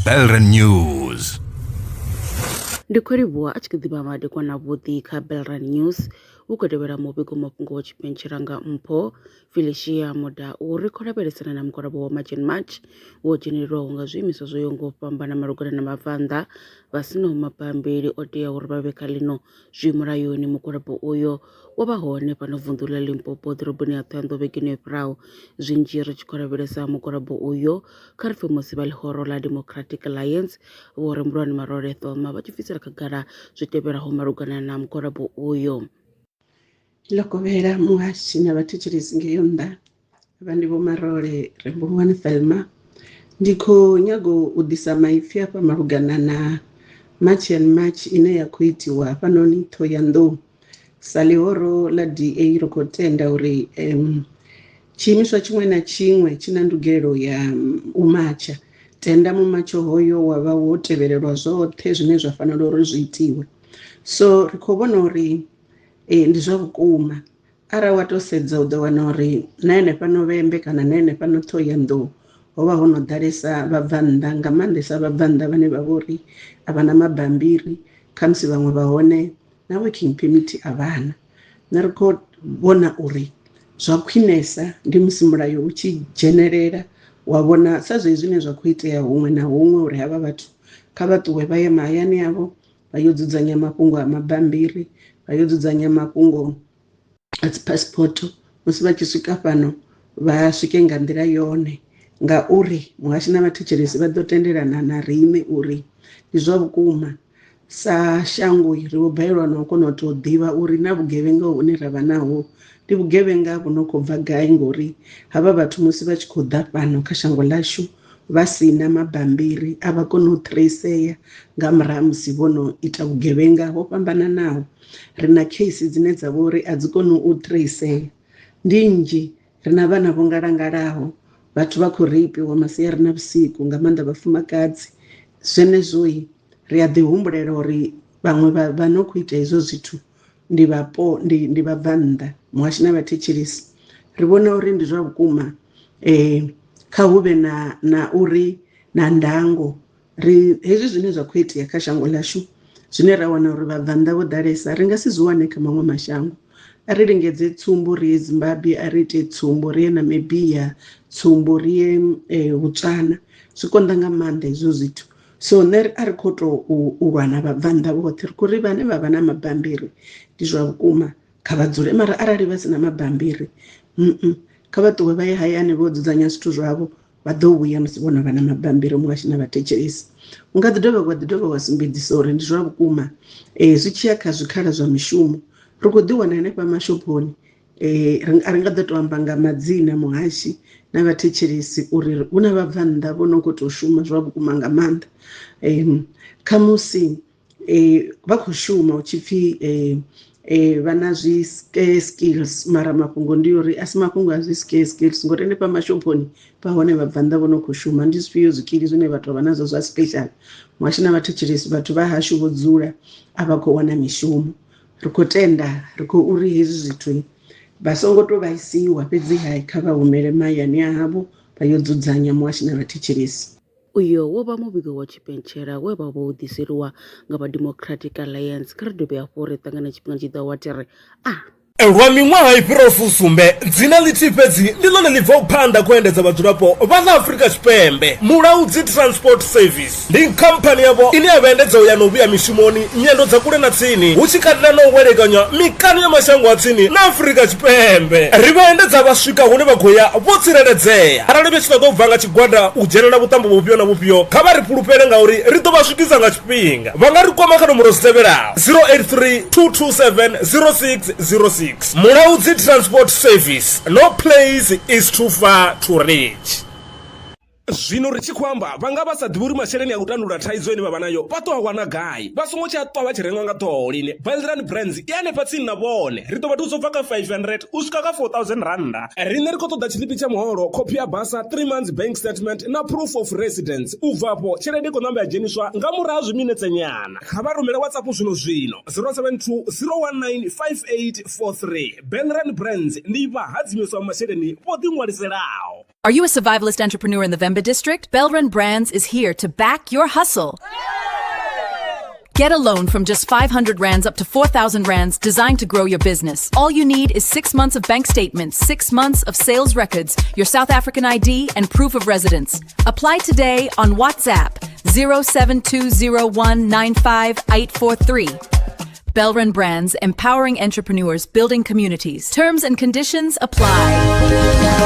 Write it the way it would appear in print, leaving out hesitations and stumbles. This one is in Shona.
Belren News. Ndikweriwa achikidhiba madekwa na vudhi ka Belren News ukadebera mubiko mapungo wa chipenchiranga mpo Felicia muda urikora beresana na mkorabo wa March and March wojiniro unga zwimiso zoyongo pambana marugana na mavanda vasino mapambiri otea urbabe kalino zwimurayo ni mkorabo uyo wabahone panovundula Limpopo drobuni atando begine prao zwinjiro chikora beresa mkorabo uyo karfe musibali horo la Democratic Alliance worembrani marore thoma bachifisira kagara zwitebera ho marugana na mkorabo uyo Lokobera muhashi n'abatekereza ngeyonda abandi bo marore rembuwana Thelma ndiko nyago udisama ifya pa marugana na March and March ine ya kuitiwa panoni toyando salihoro la DA rokotenda uri chimiswa chimwe na chimwe chinandugero ya umacha tenda mu macho hoyo waba wotebererwa zote zvine zvafanira uri zviitiwe so rikobona uri ndizwa vukuma ara watosedza udawana uri naene panovembe kana naene panotoyando hova hono dharesa vabvanda ngamandesa vabvanda vane vavori avana mabhambiri kamsi vamwe vahone na working permit avana narikobona uri zvakwinesa ndi musimurayo uchigenerera wabona sazvezvine zvakuitea humwe na humwe uri hava vatu kavatuwe vaye mahayani avo vayodzuzanya mapungo amabhambiri vayodzuzanya mapungo passport musi vachisvika pano vasvike ngandira yone ngauri muhashina vatecheresi vadotenderana narime uri ndizva vukuma sashangu rivobairwa nokonotodhiva uri navugevenga hune rava naho ndi vugevenga vunokobva gai ngori hava vatu musi vachikodha pano kashango lashu vasina mabhambiri avakonotraceya ngamuramusi vonoita vugevenga vopambana nawo rina case dzine dzavori adzikono utraceya ndinji rina vana vongarangaraho vatu vakuripiwa masiya rina vusiku ngamanda vafumakadzi zvenezvoi riadhihumburera uri vamwe vanokuita izvo zvitu ndi vabvanda muhashina vatecheresi rivona uri ndizva vukuma kahuve na uri na ndango hezvi zvine zvakuitia kashango lashu zvine rawana uri vabvanda vodharesa ringasizowaneka mamwe mashango ariringedze tsumbo riye Zimbabwe ariite tsumbo riye Namibia tsumbo riye Botswana zvikonda ngamanda izvo zvitu so ari koto urwana vabvanda vote kuri vane vavana mabhambiri ndizva vukuma kavadzure mara arari vasina mabhambiri kavatuwe vaye hayani vodzudzanya zvitu zvavo vadouya musivona vana mabhambiri muhashina vatecheresi ungadzidova wasimbidzisa uri ndizva vukuma zvichiyaka zvikara zvamushumo rikudhiwana nepamashoponi aringadzotoambanga madzina muhashi navatecheresi uri una vabvanda vonokotoshuma zvavukuma ngamanda kamusi vakushuma uchipfi vana skills mara mapungo ndiyori asi mapungo skills ngori nepamashoponi pahone vabvanda vonokushuma ndizviyo zvikiri zvine vatu vanazo zvaspecial mwashina vatecheresi vatu vahashu vodzura avakowana mishumo rikotenda riko uri hezvi zvitu vasongotovaisiwa pedzi hai kavahumere mayani avo vayodzudzanya mwashina vatecheresi uyo woba mubiko wa chipenchera weba vodhisiriwa ngaba Democratic Alliance kredobe afore tangana chipinga chida watere Rwa miṅwaha i fhiraho sumbe dzina ḽithihi fhedzi ndi ḽone ḽi bvaho phanḓa kuendedza vhadzulapo vha ḽa Afrika Tshipembe. Mulaudzi Transport Service ndi khamphani yavho ine ya vhaendedza u ya na u vhuya mishumoni nyendo dza kule na tsini hu tshi katela na u welekanya mikano ya mashango a tsini na Afrika Tshipembe. Ri vhaendedza vha swika hune vha khou ya vho tsireledzea arali vha tshi ṱoḓa u bva nga tshigwada u dzhenela vhuṱambo vhufhio na vhufhio kha vha ri pfulufhele ngauri ri ḓo vha swikisa nga tshifhinga. Vha nga ri kwama kha nomboro dzi tevhelaho 083 227 0606. Mulaudzi Transport Service, no place is too far to reach. Zvino ri tshi khou amba vhanga vha sa ḓivhi uri masheleni a u tandulula thaidzo ine vha vha nayo vha ṱo a wana gai vha songo tsha ṱwa vha tshi renga nga ṱhoho lini Belren Brands i hanefha tsini na vhone ri ḓo vha thusa u bva kha 500 u swika kha 4000 randa riṋe ri khou ṱoḓa tshiḽipi tsha muholo khophi ya basa 3 months bank statement na proof of residence u bvapo tshelede i khou ṋamba ya dzheniswa nga murahu ha zwiminetse nyana kha vha rumele WhatsApp zwino 072 019 5843 Belren Brands ndi vha hadzimiswa masheleni vho ḓi ṅwaliselaho. Are you a survivalist entrepreneur in the Vemba district? Belrun Brands is here to back your hustle. Get a loan from just 500 rands up to 4,000 rands designed to grow your business. All you need is 6 months of bank statements, 6 months of sales records, your South African ID, and proof of residence. Apply today on WhatsApp 07201958843. Belrun Brands, empowering entrepreneurs, building communities. Terms and conditions apply.